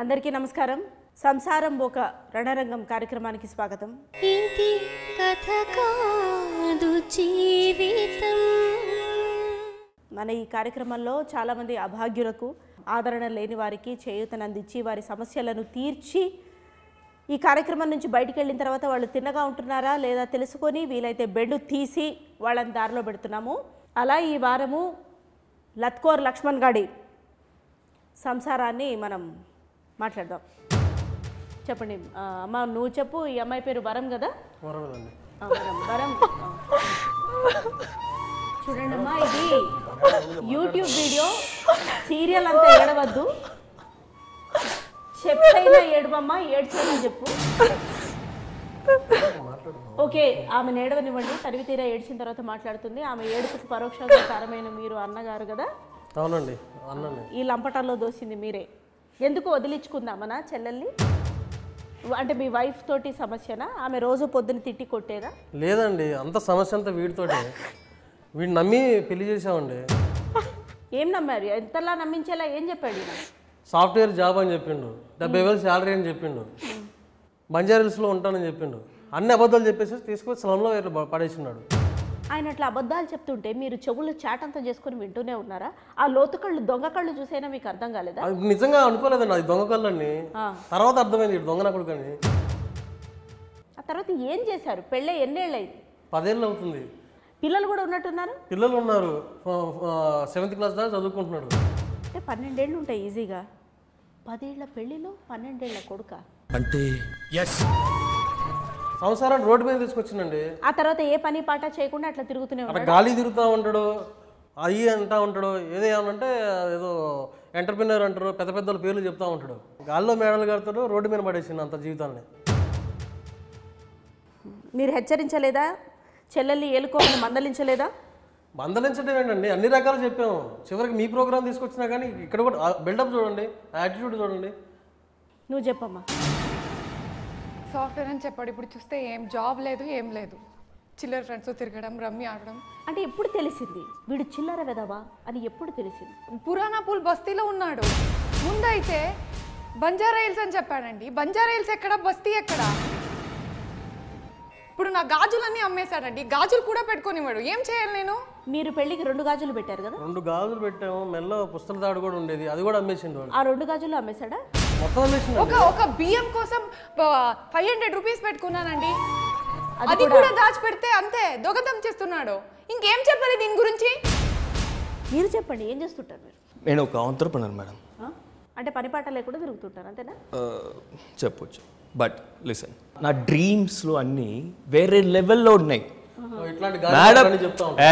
అందరికీ నమస్కారం. సంసారం ఒక రణరంగం కార్యక్రమానికి స్వాగతం. ఇది కథ కాదు జీవితం. మన ఈ కార్యక్రమంలో చాలామంది అభాగ్యులకు, ఆదరణ లేని వారికి చేయూతనందించి వారి సమస్యలను తీర్చి ఈ కార్యక్రమం నుంచి బయటికి వెళ్ళిన తర్వాత వాళ్ళు తిన్నగా ఉంటున్నారా లేదా తెలుసుకొని వీలైతే బెండు తీసి వాళ్ళని దారిలో పెడుతున్నాము. అలా ఈ వారము లత్కోర్ లక్ష్మణ్ గాడి సంసారాన్ని మనం మాట్లాడదాం. చెప్పండి అమ్మ, నువ్వు చెప్పు. ఈ అమ్మాయి పేరు వరం కదా? వరం. చూడండి అమ్మా, ఇది యూట్యూబ్ వీడియో, సీరియల్ అంతా ఏడవద్దు. చెప్పైనా ఏడవమ్మా, ఏడ్చైనా చెప్పు. ఓకే, ఆమె ఏడవనివ్వండి. తరివి తీరా ఏడ్చిన తర్వాత మాట్లాడుతుంది. ఆమె ఏడుపుకు పరోక్షంగా కారమైన మీరు అన్నగారు కదా? అవునండి, అన్ననే. ఈ లంపటంలో దోసింది మీరే. ఎందుకు వదిలించుకుందామనా చెల్లెల్ని? అంటే మీ వైఫ్ తోటి సమస్యనా? ఆమె రోజు పొద్దున తిట్టి కొట్టేదా? లేదండి, అంత సమస్య అంతా వీడితోటే. వీడిని నమ్మి పెళ్లి చేసామండి. ఏం నమ్మారు? ఎంతలా నమ్మించేలా ఏం చెప్పాడు ఈయన? సాఫ్ట్వేర్ జాబ్ అని చెప్పిండు, 70,000 శాలరీ అని చెప్పిండు, బంజారాహిల్స్లో ఉంటానని చెప్పిండు. అన్ని అబద్ధాలు చెప్పేసి తీసుకొచ్చి స్లంలో పడేసినాడు. ఆయన అట్లా అబద్ధాలు చెప్తుంటే మీరు చెవులు చాటంతా చేసుకొని వింటూనే ఉన్నారా? ఆ లోతు కళ్ళు, దొంగ కళ్ళు చూసైనా మీకు అర్థం కాలేదా? అది నిజంగా అనుకోలేదండి, అది దొంగ కళ్ళని. తర్వాత అర్థమైంది దొంగ నా కొడుకని. ఆ తర్వాత ఏం చేశారు? పెళ్ళే ఎన్నేళ్ళు అయింది? 10 ఏళ్ళు అవుతుంది. పిల్లలు కూడా ఉన్నట్టున్నారు? పిల్లలు ఉన్నారు, 7th క్లాస్ దాకా చదువుకుంటున్నాడు. అంటే 12 ఏళ్ళు ఉంటాయి ఈజీగా. 10 ఏళ్ల పెళ్ళిలో 12 ఏళ్ల కొడుక అంటే సంసారాన్ని రోడ్డు మీద తీసుకొచ్చిందండి. ఆ తర్వాత ఏ పని పాట చేయకుండా అట్లా తిరుగుతూనే అట్లా ఉంటాడు. గాలి తిరుగుతూ ఉంటాడు, అయ్యి అంటా ఉంటాడు. ఏదేమనంటే ఏదో ఎంటర్ప్రినర్ అంటారు, పెద్ద పెద్ద పేర్లు చెప్తా ఉంటాడు. గాల్లో మేడలు కడతాడు, రోడ్డు మీద పడేసింది అంత జీవితాన్ని. మీరు హెచ్చరించలేదా? చెల్లెల్ని ఏలుకోమని మందలించలేదా? మందలించడం ఏంటండి, అన్ని రకాలు చెప్పాము. చివరికి మీ ప్రోగ్రామ్ తీసుకొచ్చినా కానీ ఇక్కడ కూడా బిల్డప్ చూడండి, యాటిట్యూడ్ చూడండి. నువ్వు చెప్పమ్మా. సాఫ్ట్వేర్ అని చెప్పాడు. ఇప్పుడు చూస్తే ఏం జాబ్ లేదు, ఏం లేదు. చిల్లర ఫ్రెండ్స్తో తిరగడం, రమ్మి ఆడడం. అంటే ఎప్పుడు తెలిసింది వీడు చిల్లర వెదవా అని? ఎప్పుడు తెలిసింది? పురాణాపూల్ బస్తీలో ఉన్నాడు. ముందైతే బంజారాహిల్స్ అని చెప్పాడండి. బంజారాహిల్స్ ఎక్కడ, బస్తీ ఎక్కడ? ఇప్పుడు నా గాజులన్నీ అమ్మేశాడండి. గాజులు కూడా పెట్టుకోనివాడు. ఏం చేయాలి నేను? మీరు పెళ్లికి 2 గాజులు పెట్టారు కదా? 2 గాజులు పెట్టాము, మెల్ల పుస్తల తాడు కూడా ఉండేది, అది కూడా అమ్మేసిండు వాడు. ఆ 2 గాజులు అమ్మేశాడా? మొత్తం అమ్మేసిండు. ఒక బియ్యం కోసం 500 రూపీస్ పెట్టుకున్నానండి. అది కూడా దాచిపెడితే అంతే దొంగతనం చేస్తున్నాడు. ఇంకేం చెప్పాలి దీని గురించి? మీరు చెప్పండి, ఏం చేస్తుంటారు మీరు? నేను ఒక ఆంట్రప్రెనర్ మేడం. అంటే పని పాట లేకుండా తిరుగుతుంటారు అంతేనా? చెప్పొచ్చు. బట్ లిసన్, నా డ్రీమ్స్లో అన్నీ వేరే లెవెల్లో ఉన్నాయి ఇట్లాంటి మేడం. గాలి చెప్తా ఉంటాడు.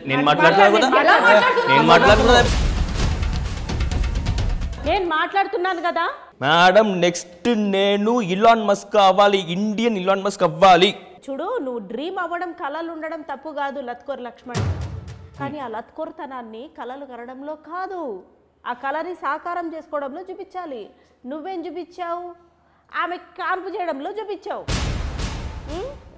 నేను మాట్లాడుతున్నా కదా, నేను మాట్లాడుతున్నా. నేను మాట్లాడుతున్నాను కదా మేడం. నెక్స్ట్ నేను ఇలాన్ మస్క్ అవ్వాలి, ఇండియన్ ఇలాన్ మస్క్ అవ్వాలి. చూడు, నువ్వు డ్రీమ్ అవ్వడం, కళలు ఉండడం తప్పు కాదు లత్కోర్ లక్ష్మణ్. కానీ ఆ లత్కోర్తనాన్ని కళలు కనడంలో కాదు, ఆ కళని సాకారం చేసుకోవడంలో చూపించాలి. నువ్వేం చూపించావు? ఆమె కాన్పు చేయడంలో చూపించావు.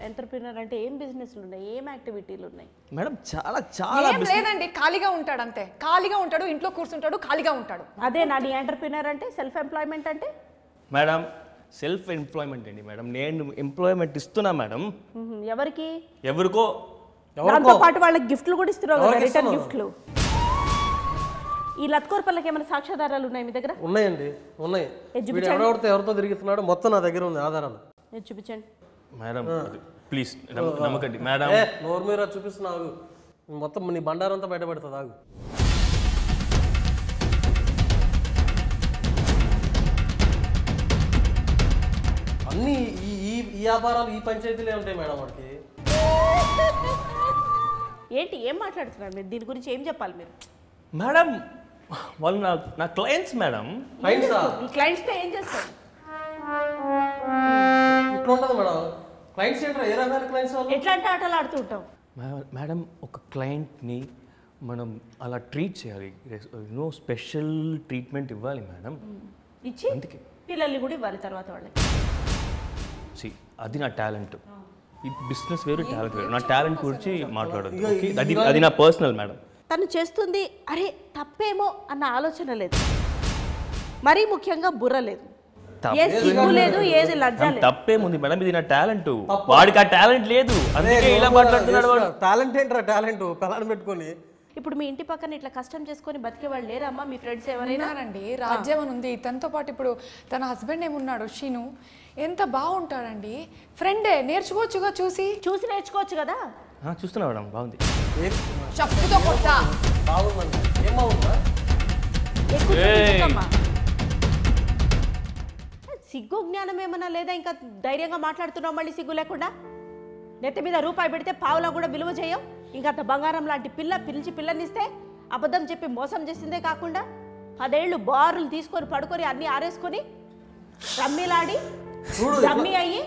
ఎంటర్ప్రినర్ అంటే ఏం బిజినెస్లు ఉన్నాయి, ఏం యాక్టివిటీలు ఉన్నాయి మేడం? చాలా చాలా ఏం లేదండి, ఖాళీగా ఉంటాడు అంతే. ఖాళీగా ఉంటాడు, ఇంట్లో కూర్చుంటాడు, ఖాళీగా ఉంటాడు. అదే నా నీ ఎంటర్ప్రినర్ అంటే, సెల్ఫ్ ఎంప్లాయ్మెంట్ అంటే. మేడం, సెల్ఫ్ ఎంప్లాయ్మెంట్ అండి మేడం. నేను ఎంప్లాయ్మెంట్ ఇస్తున్నా మేడం. ఎవరికి? ఎవరికో. దాంతో పాటు వాళ్ళకి గిఫ్ట్లు కూడా ఇస్తున్నావు కదా, రిటర్న్ గిఫ్ట్లు. ఈ లత్కోర్ పళ్ళకి ఏమైనా సాక్ష్యాధారాలు ఉన్నాయి మీ దగ్గర? ఉన్నాయండి, ఉన్నాయి. వీడు ఎవరితో తిరుగుతున్నాడు మొత్తం నా దగ్గర ఉంది ఆధారాలు. చూపించండి మేడం, ప్లీజ్ నమ్మకండి మేడం. నోరు మీద చూపిస్తున్నావు, మొత్తం నీ బండారంతా బయటపడుతుంది. ఆగు. అన్నీ ఈ వ్యాపారాలు, ఈ పంచాయతీలే ఉంటాయి మేడం వాడికి. ఏంటి, ఏం మాట్లాడుతున్నారు మీరు? దీని గురించి ఏం చెప్పాలి మీరు? మేడం, వాళ్ళు నా క్లయింట్స్ మేడం. క్లయింట్సా? ఈ క్లయింట్స్తో ఏం చేస్తారు? ఇట్లా ఉంటుంది మేడం. క్లయింట్స్ ఏంట్రా? ఏ రకమైన క్లయింట్స్ వాళ్ళు? ఎట్లాంటి ఆటలు ఆడుతూ ఉంటాం మేడం? ఒక క్లయింట్ని మనం అలా ట్రీట్ చేయాలి, స్పెషల్ ట్రీట్మెంట్ ఇవ్వాలి మేడం. ఇచ్చి అందుకే పిల్లల్ని కూడా ఇవ్వాలి తర్వాత వాళ్ళకి. అది నా టాలెంట్. ఈ బిజినెస్ వేరు, టాలెంట్ వేరు. నా టాలెంట్ గురించి మాట్లాడొద్దు. అది నా పర్సనల్ మేడం. తను చేస్తుంది అరే తప్పేమో అన్న ఆలోచన లేదు. మరీ ముఖ్యంగా బుర్ర లేదు, ఏ సిగ్గు లేదు, ఏది లజ్జ లేదు. తప్పేముంది మేడం, ఇది నా టాలెంట్. వాడికి ఆ టాలెంట్ లేదు, అందుకే ఇలా మాట్లాడుతున్నాడు వాడు. టాలెంట్ ఏంట్రా టాలెంట్ పిల్లని పెట్టుకొని. ఇప్పుడు మీ ఇంటి పక్కన ఇట్లా కష్టం చేసుకొని బతికే వాళ్ళు లేరమ్మా మీ ఫ్రెండ్స్ ఎవరైనా? ఉన్నారండి, రాజ్యం అని ఉంది. తనతో పాటు ఇప్పుడు తన హస్బెండ్ ఏమున్నాడు షీను, ఎంత బాగుంటాడండి. ఫ్రెండే, నేర్చుకోవచ్చుగా, చూసి నేర్చుకోవచ్చు కదా. చూస్తున్నా మేడం, బాగుంది. చెప్పుతో కొట్టా. బాగుందండి, ఏం బాగుందా? సిగ్గు జ్ఞానం ఏమన్నా లేదా? ఇంకా ధైర్యంగా మాట్లాడుతున్నావు మళ్ళీ సిగ్గు లేకుండా. నెత్తి మీద రూపాయి పెడితే పావులా కూడా విలువ చేయం. ఇంకా అంత బంగారం లాంటి పిల్లనిస్తే అబద్ధం చెప్పి మోసం చేసిందే కాకుండా 10 ఏళ్ళు బారులు తీసుకొని పడుకొని అన్ని ఆరేసుకొని రమ్మీలాడి డమ్మీ అయ్యి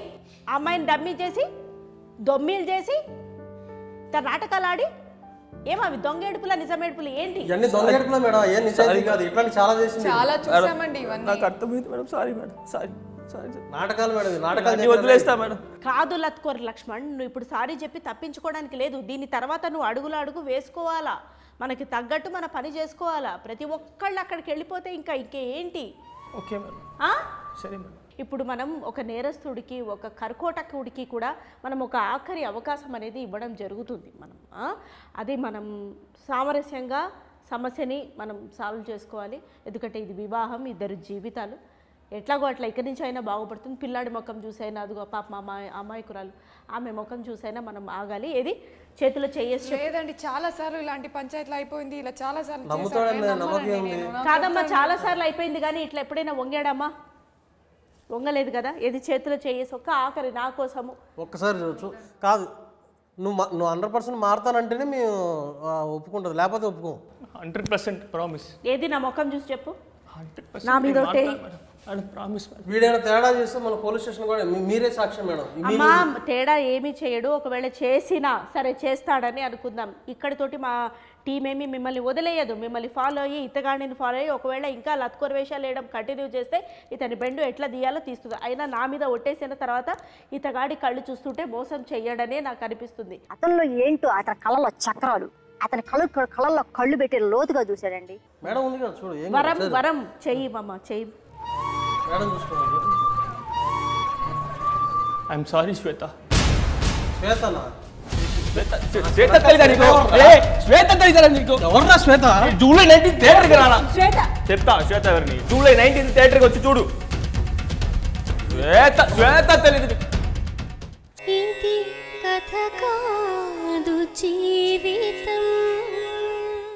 అమ్మాయిని డమ్మీ చేసి దొమ్మీలు చేసి నాటకాలు ఆడి ఏమవి దొంగేడుపులా నిజమేడుపులు ఏంటి? చాలా చూసామండి ఇవన్నీ. నాకు అర్థమైంది మేడం, సారీ మేడం, సారీ. నాటకాలు మేడం, నాటకాలు వదిలేస్తా మేడం. కాదు లత్కోర్ లక్ష్మణ్, నువ్వు ఇప్పుడు సారీ చెప్పి తప్పించుకోవడానికి లేదు. దీని తర్వాత నువ్వు అడుగు వేసుకోవాలా, మనకి తగ్గట్టు మన పని చేసుకోవాలా. ప్రతి ఒక్కళ్ళు అక్కడికి వెళ్ళిపోతే ఇంకేంటి? ఓకే మేడం, సరే మేడం. ఇప్పుడు మనం ఒక నేరస్తుడికి, ఒక కర్కోటకుడికి కూడా మనం ఒక ఆఖరి అవకాశం అనేది ఇవ్వడం జరుగుతుంది. అది మనం సామరస్యంగా సమస్యని మనం సాల్వ్ చేసుకోవాలి. ఎందుకంటే ఇది వివాహం, 2 జీవితాలు. ఎట్లాగో అట్లా ఇక్కడి నుంచి అయినా బాగుపడుతుంది. పిల్లాడి ముఖం చూసైనా, అదిగో పాప అమ్మాయికురాలు ఆమె ముఖం చూసైనా మనం ఆగాలి. ఏది చేతిలో చేయేసి లేదండి, చాలా సార్లు ఇలాంటి పంచాయతీలు అయిపోయింది. ఇలా చాలా సార్లు కాదమ్మా, చాలా సార్లు అయిపోయింది. కానీ ఇట్లా ఎప్పుడైనా వంగాడమ్మా? వంగలేదు కదా. ఏది చేతిలో చేయేసి ఒక్క ఆఖరి నా కోసము ఒక్కసారి కాదు. నువ్వు 100% మారుతానంటేనే మేము ఒప్పుకుంటుంది, లేకపోతే ఒప్పుకోం. 100% ప్రామిస్. ఏది నా ముఖం చూసి చెప్పు. 100% నా మీద ప్రామిస్. వీడైనా తేడా చేస్తే మన పోలీస్ స్టేషన్ కూడా మీరే సాక్ష్యం మేడం. అమ్మా, తేడా ఏమీ చేయడు. ఒకవేళ చేసినా సరే చేస్తాడని అనుకుందాం. ఇక్కడితోటి మా టీం ఏమి మిమ్మల్ని వదిలేయదు. మిమ్మల్ని ఫాలో అయ్యి, ఇతగాడిని ఫాలో అయ్యి ఒకవేళ ఇంకా లత్కోర్ వేషాలు వేయడం కంటిన్యూ చేస్తే ఇతని బెండు ఎట్లా తీయాలో తీస్తుంది. అయినా నా మీద ఒట్టేసిన తర్వాత ఇతగాడి కళ్ళు చూస్తుంటే మోసం చెయ్యడనే నాకు అనిపిస్తుంది. అతనిలో ఏంటో అతని కళ్ళలో చక్రాలు, అతని కళ్ళల్లో కళ్ళు పెట్టి లోతుగా చూశాడండి. మేడం ఉంది కదా చూడు. వరం చెయ్యి మమ్మ, చెయ్యి మేడం చూసుకోండి. ఐఎమ్ సారీ శ్వేత. శ్వేతనా? శ్వేత తెలియదా నీకు? శ్వేత తెలియదా నీకు? ఎవరా శ్వేత? జూలై 19 థియేటర్కి రానా? శ్వేత చెప్తా, శ్వేత ఎవరిని? జూలై 19 థియేటర్కి వచ్చి చూడు. శ్వేత తెలియదు. ఇది కథ కాదు జీవితం.